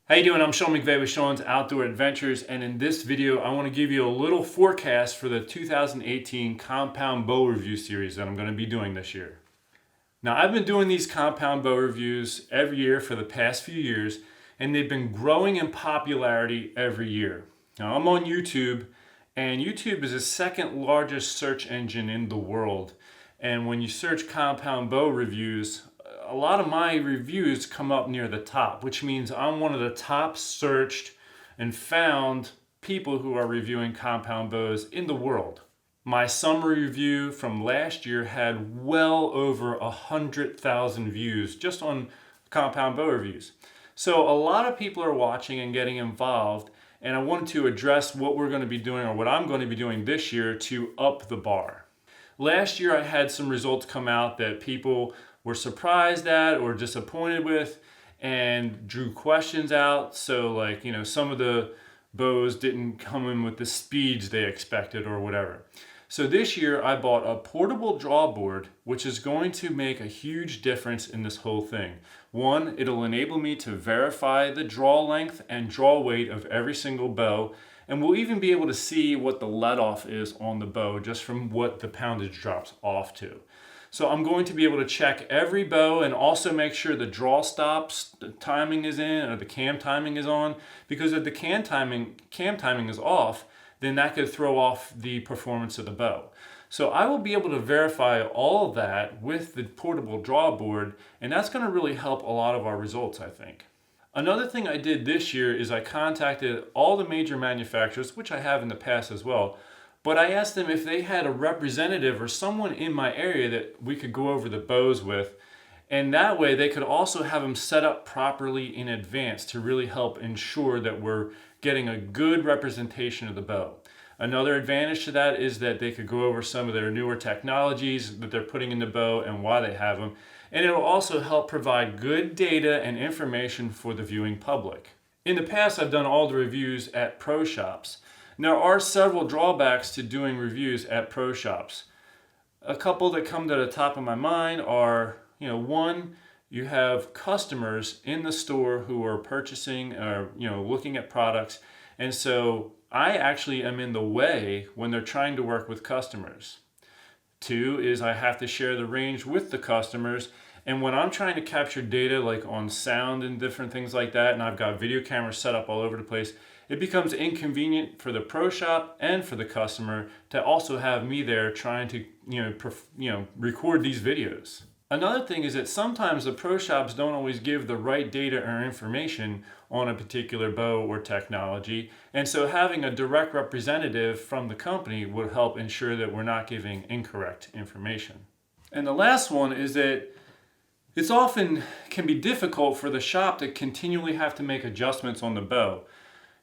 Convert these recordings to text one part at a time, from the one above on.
How you doing? I'm Sean McVeigh with Sean's Outdoor Adventures, and in this video I want to give you a little forecast for the 2018 compound bow review series that I'm going to be doing this year. Now, I've been doing these compound bow reviews every year for the past few years, and they've been growing in popularity every year. Now, I'm on YouTube, and YouTube is the second largest search engine in the world. And when you search compound bow reviews, a lot of my reviews come up near the top, which means I'm one of the top searched and found people who are reviewing compound bows in the world. My summer review from last year had well over 100,000 views just on compound bow reviews. So a lot of people are watching and getting involved, and I wanted to address what we're going to be doing, or what I'm going to be doing this year, to up the bar. Last year I had some results come out that people were surprised at or disappointed with and drew questions out. So like, some of the bows didn't come in with the speeds they expected or whatever. So this year I bought a portable draw board, which is going to make a huge difference in this whole thing. One, it'll enable me to verify the draw length and draw weight of every single bow, and we'll even be able to see what the let off is on the bow just from what the poundage drops off to. So I'm going to be able to check every bow and also make sure the draw stops, the timing is in, or the cam timing is on, because if the cam timing is off, then that could throw off the performance of the bow. So I will be able to verify all of that with the portable draw board, and that's going to really help a lot of our results, I think. Another thing I did this year is I contacted all the major manufacturers, which I have in the past as well, but I asked them if they had a representative or someone in my area that we could go over the bows with, and that way they could also have them set up properly in advance to really help ensure that we're getting a good representation of the bow. Another advantage to that is that they could go over some of their newer technologies that they're putting in the bow and why they have them, and it'll also help provide good data and information for the viewing public. In the past, I've done all the reviews at pro shops. There are several drawbacks to doing reviews at pro shops. A couple that come to the top of my mind are, one, you have customers in the store who are purchasing or, looking at products. And so I actually am in the way when they're trying to work with customers. Two is I have to share the range with the customers. And when I'm trying to capture data like on sound and different things like that, and I've got video cameras set up all over the place, it becomes inconvenient for the pro shop and for the customer to also have me there trying to, record these videos. Another thing is that sometimes the pro shops don't always give the right data or information on a particular bow or technology, and so having a direct representative from the company would help ensure that we're not giving incorrect information. And the last one is that it's often can be difficult for the shop to continually have to make adjustments on the bow.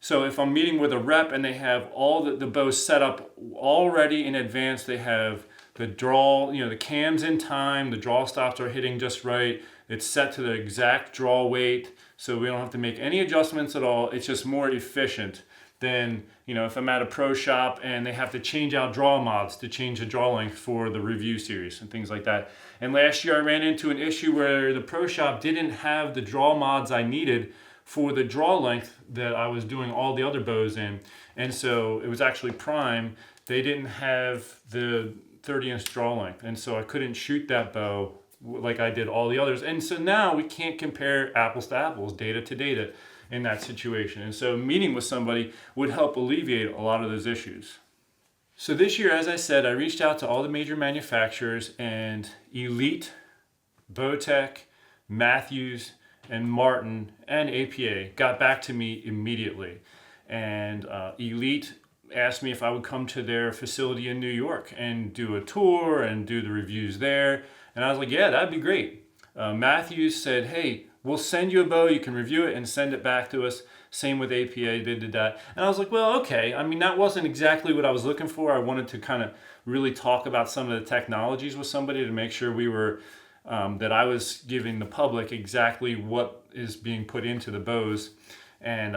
So if I'm meeting with a rep and they have all the bows set up already in advance, they have the draw, the cams in time, the draw stops are hitting just right, it's set to the exact draw weight, so we don't have to make any adjustments at all. It's just more efficient than, if I'm at a pro shop and they have to change out draw mods to change the draw length for the review series and things like that. And last year I ran into an issue where the pro shop didn't have the draw mods I needed for the draw length that I was doing all the other bows in. And so it was actually prime. They didn't have the 30-inch draw length. And so I couldn't shoot that bow like I did all the others. And so now we can't compare apples to apples, data to data in that situation. And so meeting with somebody would help alleviate a lot of those issues. So this year, as I said, I reached out to all the major manufacturers, and Elite, BowTech, Matthews, and Martin and APA got back to me immediately. And Elite asked me if I would come to their facility in New York and do a tour and do the reviews there. And I was like, yeah, that'd be great. Matthews said, hey, we'll send you a bow, you can review it and send it back to us. Same with APA, they did that. And I was like, well, okay. That wasn't exactly what I was looking for. I wanted to kind of really talk about some of the technologies with somebody to make sure we were that I was giving the public exactly what is being put into the bows. And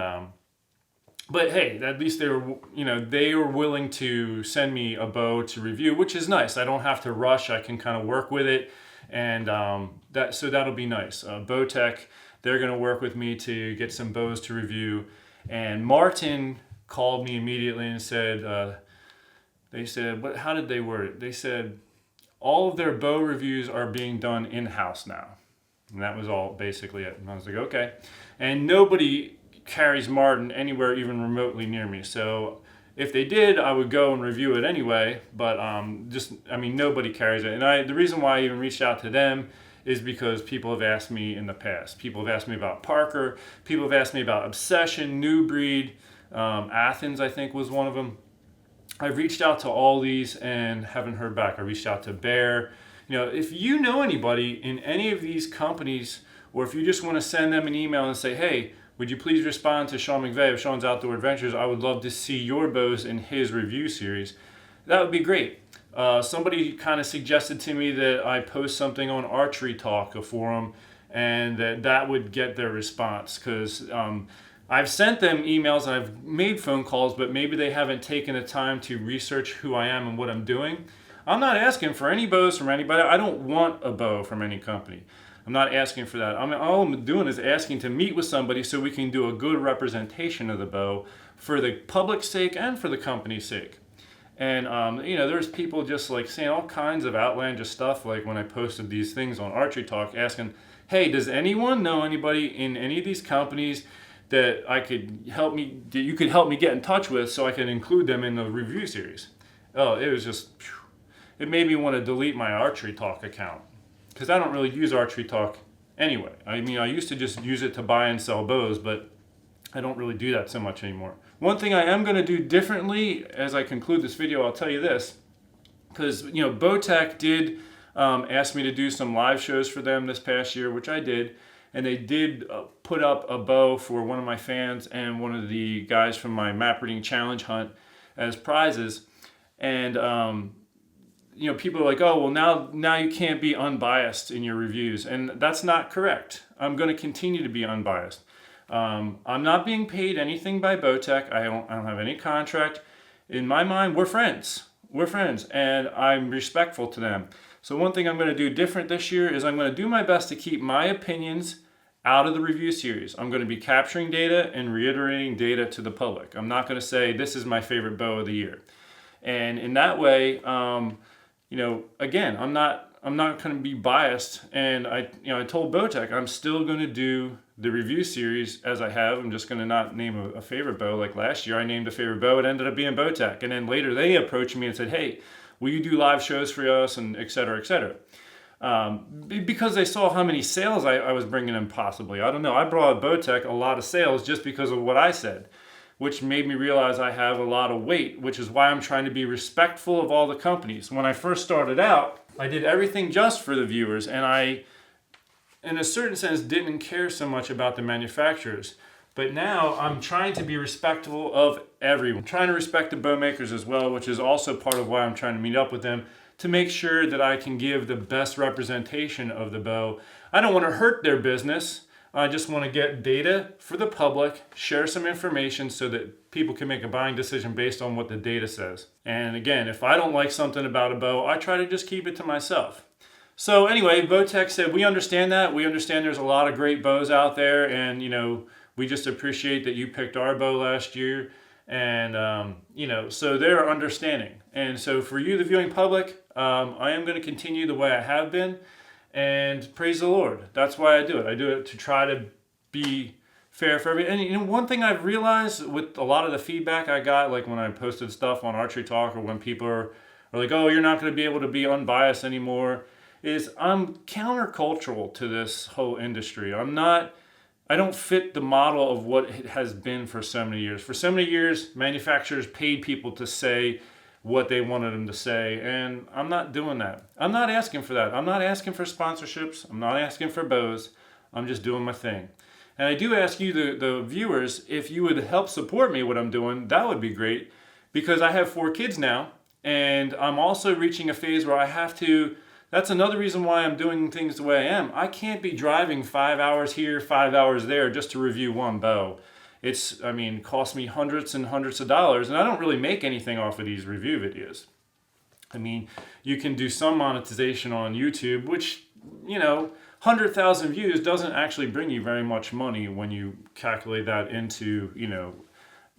but hey, at least they were willing to send me a bow to review, which is nice. I don't have to rush. I can kind of work with it, and that'll be nice. BowTech They're going to work with me to get some bows to review. And Martin called me immediately and said, they said, how did they word it? They said, all of their bow reviews are being done in-house now. And that was all basically it. And I was like, okay. And nobody carries Martin anywhere even remotely near me. So if they did, I would go and review it anyway. But nobody carries it. And the reason why I even reached out to them is because people have asked me in the past. People have asked me about Parker. People have asked me about Obsession, New Breed, Athens, I think was one of them. I've reached out to all these and haven't heard back. I reached out to Bear. If you know anybody in any of these companies, or if you just want to send them an email and say, hey, would you please respond to Sean McVeigh of Sean's Outdoor Adventures? I would love to see your bows in his review series. That would be great. Somebody kind of suggested to me that I post something on Archery Talk, a forum, and that would get their response, because I've sent them emails and I've made phone calls, but maybe they haven't taken the time to research who I am and what I'm doing. I'm not asking for any bows from anybody. I don't want a bow from any company. I'm not asking for that. All I'm doing is asking to meet with somebody so we can do a good representation of the bow for the public's sake and for the company's sake. And there's people just like saying all kinds of outlandish stuff, like when I posted these things on Archery Talk, asking, hey, does anyone know anybody in any of these companies that you could help me get in touch with so I can include them in the review series? Oh, it was just, it made me want to delete my Archery Talk account, because I don't really use Archery Talk anyway. I used to just use it to buy and sell bows, but I don't really do that so much anymore. One thing I am going to do differently as I conclude this video, I'll tell you this, because BowTech did ask me to do some live shows for them this past year, which I did. And they did put up a bow for one of my fans and one of the guys from my map reading challenge hunt as prizes. And people are like, oh, well, now you can't be unbiased in your reviews. And that's not correct. I'm going to continue to be unbiased. I'm not being paid anything by BowTech. I don't have any contract. In my mind, we're friends. And I'm respectful to them. So one thing I'm going to do different this year is I'm going to do my best to keep my opinions out of the review series. I'm going to be capturing data and reiterating data to the public. I'm not going to say this is my favorite bow of the year. And in that way, again, I'm not going to be biased. And I told BowTech I'm still going to do the review series as I have. I'm just going to not name a favorite bow. Like last year, I named a favorite bow. It ended up being BowTech. And then later they approached me and said, hey, will you do live shows for us, and et cetera, et cetera. Because they saw how many sales I was bringing in possibly. I don't know. I brought BowTech a lot of sales just because of what I said, which made me realize I have a lot of weight, which is why I'm trying to be respectful of all the companies. When I first started out, I did everything just for the viewers, and I, in a certain sense, didn't care so much about the manufacturers. But now I'm trying to be respectful of everyone. I'm trying to respect the bow makers as well, which is also part of why I'm trying to meet up with them, to make sure that I can give the best representation of the bow. I don't want to hurt their business. I just want to get data for the public, share some information so that people can make a buying decision based on what the data says. And again, if I don't like something about a bow, I try to just keep it to myself. So anyway, BowTech said, we understand that. We understand there's a lot of great bows out there, and we just appreciate that you picked our bow last year. And, so they're understanding. And so for you, the viewing public, I am going to continue the way I have been, and praise the Lord. That's why I do it. I do it to try to be fair for everybody. And one thing I've realized with a lot of the feedback I got, like when I posted stuff on Archery Talk, or when people are like, oh, you're not going to be able to be unbiased anymore, is I'm countercultural to this whole industry. I don't fit the model of what it has been for so many years. For so many years, manufacturers paid people to say what they wanted them to say, and I'm not doing that. I'm not asking for that. I'm not asking for sponsorships. I'm not asking for bows. I'm just doing my thing. And I do ask you, the viewers, if you would help support me what I'm doing, that would be great, because I have 4 kids now, and I'm also reaching a phase where I have to. That's another reason why I'm doing things the way I am. I can't be driving 5 hours here, 5 hours there just to review one bow. Costs me hundreds and hundreds of dollars, and I don't really make anything off of these review videos. You can do some monetization on YouTube, which, 100,000 views doesn't actually bring you very much money when you calculate that into,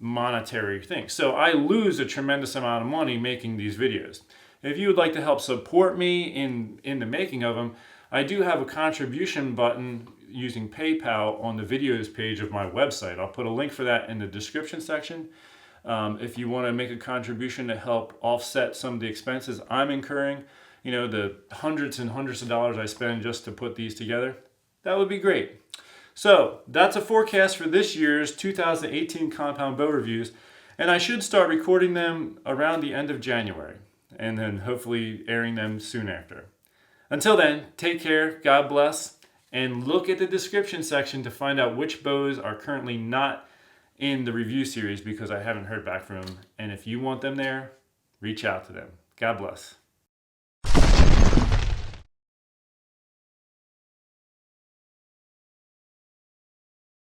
monetary things. So I lose a tremendous amount of money making these videos. If you would like to help support me in the making of them, I do have a contribution button using PayPal on the videos page of my website. I'll put a link for that in the description section. If you want to make a contribution to help offset some of the expenses I'm incurring, the hundreds and hundreds of dollars I spend just to put these together, that would be great. So that's a forecast for this year's 2018 compound bow reviews, and I should start recording them around the end of January, and then hopefully airing them soon after. Until then, take care, God bless, and look at the description section to find out which bows are currently not in the review series because I haven't heard back from them. And if you want them there, reach out to them. God bless.